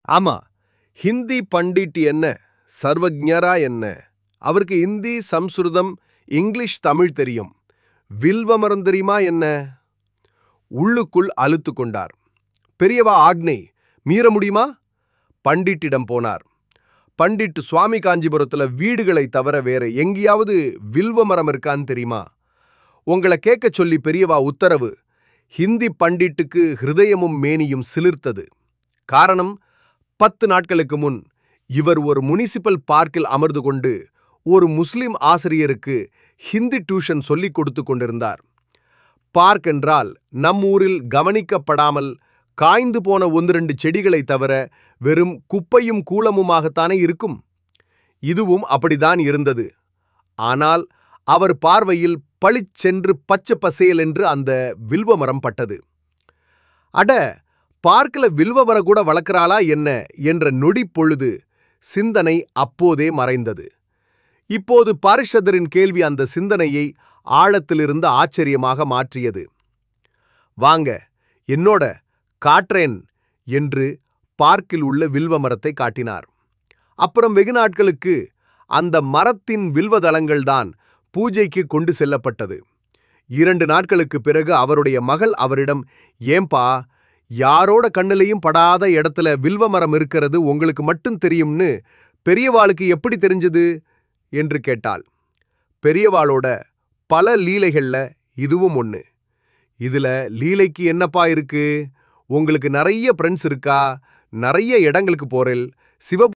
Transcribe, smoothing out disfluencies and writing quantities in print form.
ஆமா, ஹிந்தி பண்டிட் என்ன, சர்வஜ்ஞரா என்ன? அவருக்கு இந்தி, சம்ஸ்கிருதம், இங்கிலீஷ், தமிழ் தெரியும். வில்வமரம் தெரியுமா என்ன? உள்ளுக்குள் அலுத்து கொண்டார். பெரியவா ஆக்ஞை மீற முடியுமா? பண்டிட்டிடம் போனார். பண்டிட், சுவாமி காஞ்சிபுரத்துல வீடுகளை தவிர வேற எங்கேயாவது வில்வமரம் இருக்கான்னு தெரியுமா? உங்களை கேட்கச் சொல்லி பெரியவா உத்தரவு. ஹிந்தி பண்டிட்டுக்கு ஹிருதயமும் மேனியும் சிலிர்த்தது. காரணம், 10 நாட்களுக்கு முன் இவர் ஒரு முனிசிபல் பார்க்கில் அமர்ந்து கொண்டு ஒரு முஸ்லிம் ஆசிரியருக்கு ஹிந்தி டியூஷன் சொல்லிக் கொடுத்து கொண்டிருந்தார். பார்க் என்றால் நம் ஊரில் கவனிக்கப்படாமல் காய்ந்து போன 1-2 செடிகளை தவிர வெறும் குப்பையும் கூலமுமாகத்தானே இருக்கும். இதுவும் அப்படிதான் இருந்தது. ஆனால் அவர் பார்வையில் பளிச்சென்று பச்சை பசேல் என்று அந்த வில்வமரம் பட்டது. அட, பார்க்கில் வில்வமரம் கூட வளர்க்கிறாளா என்ன என்ற நொடி பொழுது சிந்தனை அப்போதே மறைந்தது. இப்போது பாரிஷதரின் கேள்வி அந்த சிந்தனையை ஆழத்திலிருந்து ஆச்சரியமாக மாற்றியது. வாங்க, என்னோட காட்டுறேன் என்று பார்க்கில் உள்ள வில்வமரத்தை காட்டினார். அப்புறம் வெகு நாட்களுக்கு அந்த மரத்தின் வில்வதளங்கள்தான் பூஜைக்கு கொண்டு செல்லப்பட்டது. 2 நாட்களுக்கு பிறகு அவருடைய மகள் அவரிடம், ஏம்பா, யாரோட கண்ணிலையும் படாத இடத்துல வில்வமரம் இருக்கிறது உங்களுக்கு மட்டும் தெரியும்னு பெரியவாளுக்கு எப்படி தெரிஞ்சது என்று கேட்டாள். பெரியவாளோட பல லீலைகள்ல இதுவும் ஒண்ணு. இதுல லீலைக்கு என்னப்பா இருக்கு? உங்களுக்கு நிறைய ஃப்ரெண்ட்ஸ் இருக்கா? நிறைய இடங்களுக்கு போறேல், சிவ